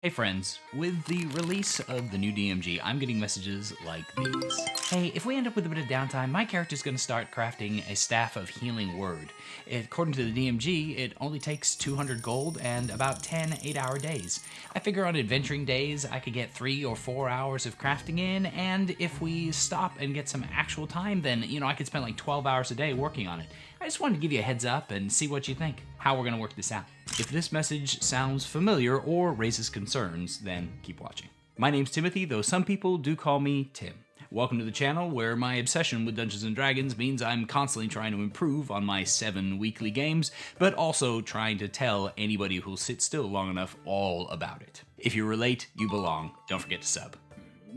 Hey friends, with the release of the new DMG, I'm getting messages like these. Hey, if we end up with a bit of downtime, my character's gonna start crafting a Staff of Healing Word. According to the DMG, it only takes 200 gold and about 10 8-hour days. I figure on adventuring days, I could get 3 or 4 hours of crafting in, and if we stop and get some actual time, then, I could spend like 12 hours a day working on it. I just wanted to give you a heads up and see what you think, how we're gonna work this out. If this message sounds familiar or raises concerns, then keep watching. My name's Timothy, though some people do call me Tim. Welcome to the channel, where my obsession with Dungeons & Dragons means I'm constantly trying to improve on my 7 weekly games, but also trying to tell anybody who'll sit still long enough all about it. If you relate, you belong. Don't forget to sub.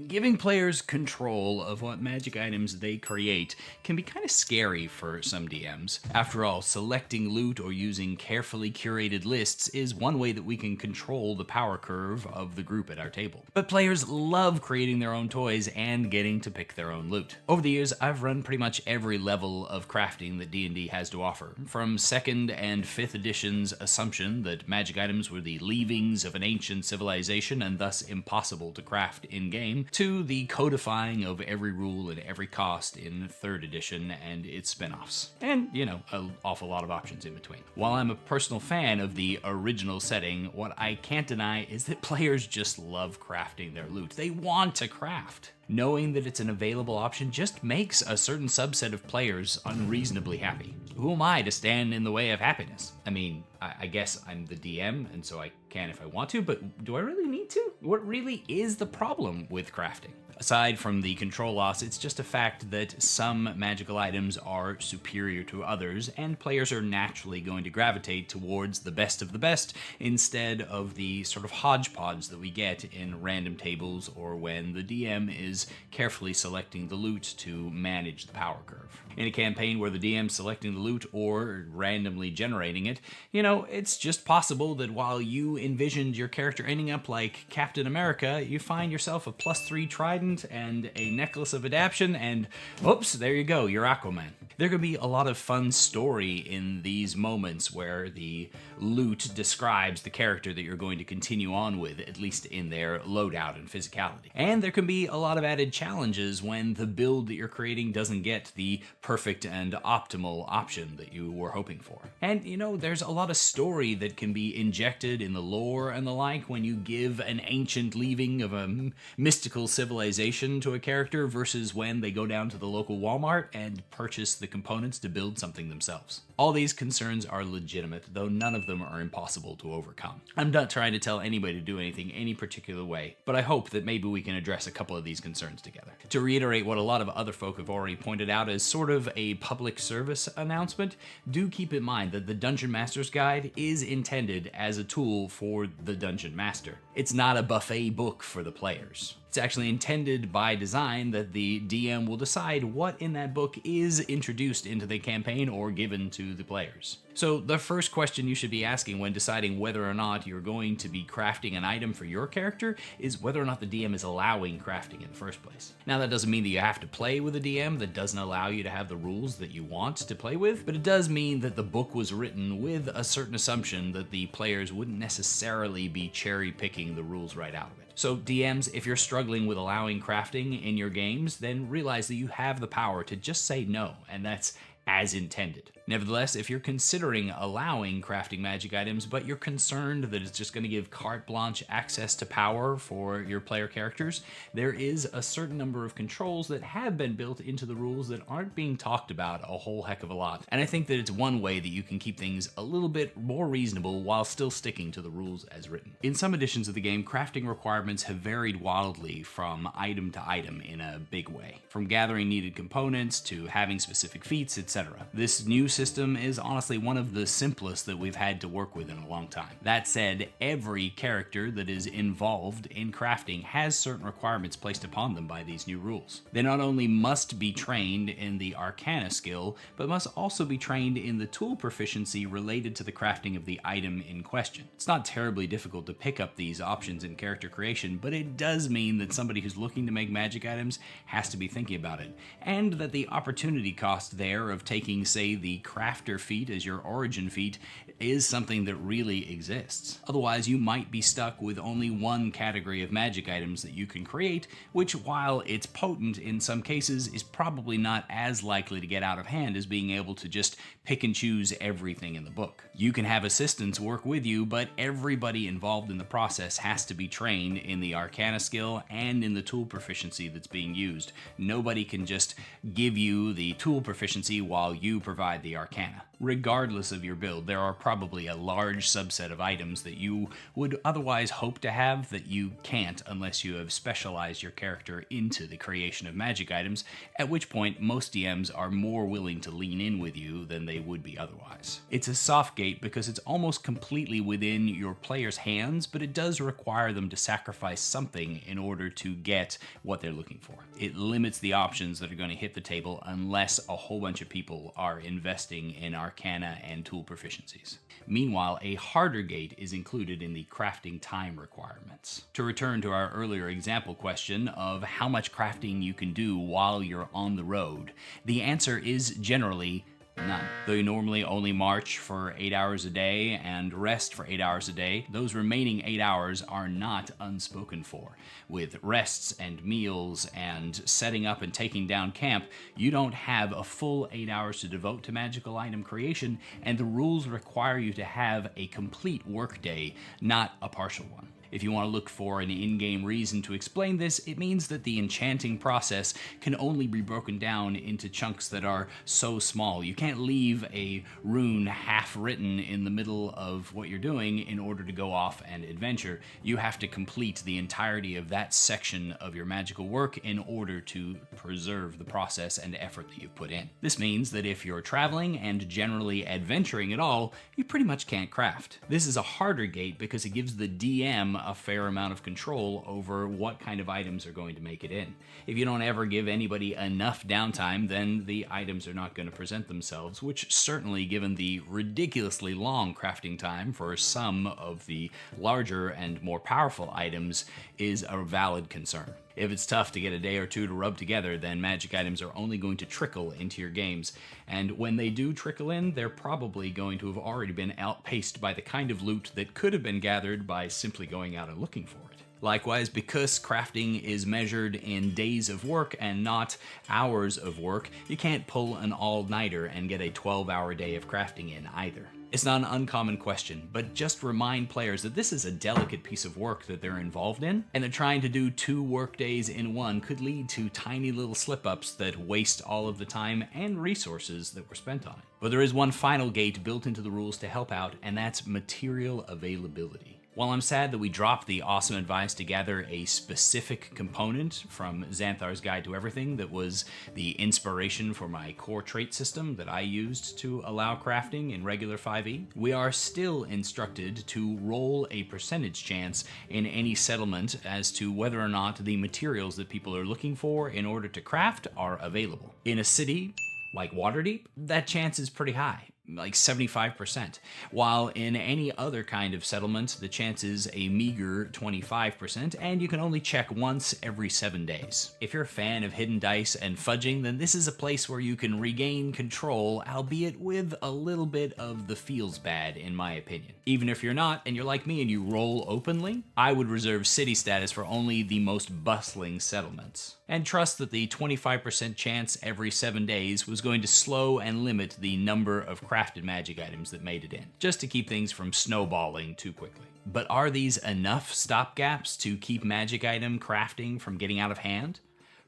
Giving players control of what magic items they create can be kind of scary for some DMs. After all, selecting loot or using carefully curated lists is one way that we can control the power curve of the group at our table. But players love creating their own toys and getting to pick their own loot. Over the years, I've run pretty much every level of crafting that D&D has to offer, from 2nd and 5th edition's assumption that magic items were the leavings of an ancient civilization and thus impossible to craft in-game, to the codifying of every rule at every cost in 3rd edition and its spin-offs. And, an awful lot of options in between. While I'm a personal fan of the original setting, what I can't deny is that players just love crafting their loot. They want to craft. Knowing that it's an available option just makes a certain subset of players unreasonably happy. Who am I to stand in the way of happiness? I mean, I guess I'm the DM, and so I can if I want to, but do I really need to? What really is the problem with crafting? Aside from the control loss, it's just a fact that some magical items are superior to others, and players are naturally going to gravitate towards the best of the best instead of the sort of hodgepodge that we get in random tables or when the DM is carefully selecting the loot to manage the power curve. In a campaign where the DM's selecting the loot or randomly generating it, it's just possible that while you envisioned your character ending up like Captain America, you find yourself a +3 trident and a necklace of adaption, and oops, there you go, you're Aquaman. There could be a lot of fun story in these moments where the loot describes the character that you're going to continue on with, at least in their loadout and physicality. And there can be a lot of added challenges when the build that you're creating doesn't get the perfect and optimal option that you were hoping for. And there's a lot of story that can be injected in the lore and the like when you give an ancient leaving of a mystical civilization to a character versus when they go down to the local Walmart and purchase the components to build something themselves. All these concerns are legitimate, though none of them are impossible to overcome. I'm not trying to tell anybody to do anything any particular way, but I hope that maybe we can address a couple of these concerns together. To reiterate what a lot of other folk have already pointed out as sort of a public service announcement, do keep in mind that the Dungeon Master's Guide is intended as a tool for the Dungeon Master. It's not a buffet book for the players. It's actually intended by design that the DM will decide what in that book is introduced into the campaign or given to the players. So the first question you should be asking when deciding whether or not you're going to be crafting an item for your character is whether or not the DM is allowing crafting in the first place. Now, that doesn't mean that you have to play with a DM that doesn't allow you to have the rules that you want to play with, but it does mean that the book was written with a certain assumption that the players wouldn't necessarily be cherry-picking the rules right out of it. So DMs, if you're struggling with allowing crafting in your games, then realize that you have the power to just say no, and that's as intended. Nevertheless, if you're considering allowing crafting magic items, but you're concerned that it's just going to give carte blanche access to power for your player characters, there is a certain number of controls that have been built into the rules that aren't being talked about a whole heck of a lot. And I think that it's one way that you can keep things a little bit more reasonable while still sticking to the rules as written. In some editions of the game, crafting requirements have varied wildly from item to item in a big way, from gathering needed components to having specific feats, etc. This new system is honestly one of the simplest that we've had to work with in a long time. That said, every character that is involved in crafting has certain requirements placed upon them by these new rules. They not only must be trained in the Arcana skill, but must also be trained in the tool proficiency related to the crafting of the item in question. It's not terribly difficult to pick up these options in character creation, but it does mean that somebody who's looking to make magic items has to be thinking about it, and that the opportunity cost there of taking, say, the crafter feat as your origin feat is something that really exists. Otherwise, you might be stuck with only one category of magic items that you can create, which, while it's potent in some cases, is probably not as likely to get out of hand as being able to just pick and choose everything in the book. You can have assistants work with you, but everybody involved in the process has to be trained in the Arcana skill and in the tool proficiency that's being used. Nobody can just give you the tool proficiency while you provide the Arcana. Regardless of your build, there are probably a large subset of items that you would otherwise hope to have that you can't unless you have specialized your character into the creation of magic items, at which point most DMs are more willing to lean in with you than they would be otherwise. It's a soft gate because it's almost completely within your player's hands, but it does require them to sacrifice something in order to get what they're looking for. It limits the options that are going to hit the table unless a whole bunch of people are investing in Arcana and tool proficiencies. Meanwhile, a harder gate is included in the crafting time requirements. To return to our earlier example question of how much crafting you can do while you're on the road, the answer is generally none. Though you normally only march for 8 hours a day and rest for 8 hours a day, those remaining 8 hours are not unspoken for. With rests and meals and setting up and taking down camp, you don't have a full 8 hours to devote to magical item creation, and the rules require you to have a complete workday, not a partial one. If you want to look for an in-game reason to explain this, it means that the enchanting process can only be broken down into chunks that are so small. You can't leave a rune half written in the middle of what you're doing in order to go off and adventure. You have to complete the entirety of that section of your magical work in order to preserve the process and effort that you've put in. This means that if you're traveling and generally adventuring at all, you pretty much can't craft. This is a harder gate because it gives the DM a fair amount of control over what kind of items are going to make it in. If you don't ever give anybody enough downtime, then the items are not going to present themselves, which certainly, given the ridiculously long crafting time for some of the larger and more powerful items, is a valid concern. If it's tough to get a day or two to rub together, then magic items are only going to trickle into your games. And when they do trickle in, they're probably going to have already been outpaced by the kind of loot that could have been gathered by simply going out and looking for it. Likewise, because crafting is measured in days of work and not hours of work, you can't pull an all-nighter and get a 12-hour day of crafting in either. It's not an uncommon question, but just remind players that this is a delicate piece of work that they're involved in, and that trying to do 2 work days in one could lead to tiny little slip-ups that waste all of the time and resources that were spent on it. But there is one final gate built into the rules to help out, and that's material availability. While I'm sad that we dropped the awesome advice to gather a specific component from Xanthar's Guide to Everything that was the inspiration for my core trait system that I used to allow crafting in regular 5e, we are still instructed to roll a percentage chance in any settlement as to whether or not the materials that people are looking for in order to craft are available. In a city like Waterdeep, that chance is pretty high, like 75%, while in any other kind of settlement, the chance is a meager 25%, and you can only check once every 7 days. If you're a fan of hidden dice and fudging, then this is a place where you can regain control, albeit with a little bit of the feels bad, in my opinion. Even if you're not, and you're like me and you roll openly, I would reserve city status for only the most bustling settlements, and trust that the 25% chance every 7 days was going to slow and limit the number of crafted magic items that made it in, just to keep things from snowballing too quickly. But are these enough stopgaps to keep magic item crafting from getting out of hand?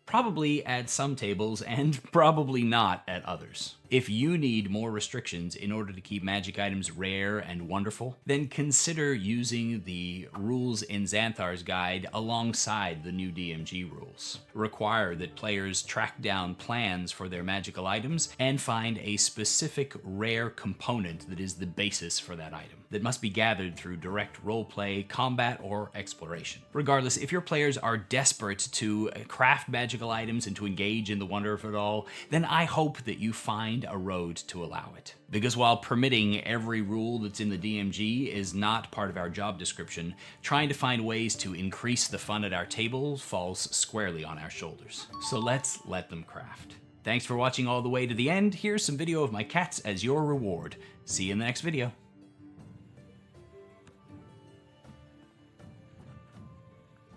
Probably at some tables, and probably not at others. If you need more restrictions in order to keep magic items rare and wonderful, then consider using the rules in Xanthar's Guide alongside the new DMG rules. Require that players track down plans for their magical items and find a specific rare component that is the basis for that item, that must be gathered through direct roleplay, combat, or exploration. Regardless, if your players are desperate to craft magical items and to engage in the wonder of it all, then I hope that you find a road to allow it. Because while permitting every rule that's in the DMG is not part of our job description, trying to find ways to increase the fun at our table falls squarely on our shoulders. So let's let them craft. Thanks for watching all the way to the end. Here's some video of my cats as your reward. See you in the next video.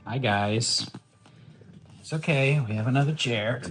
Hi guys. It's okay, we have another chair.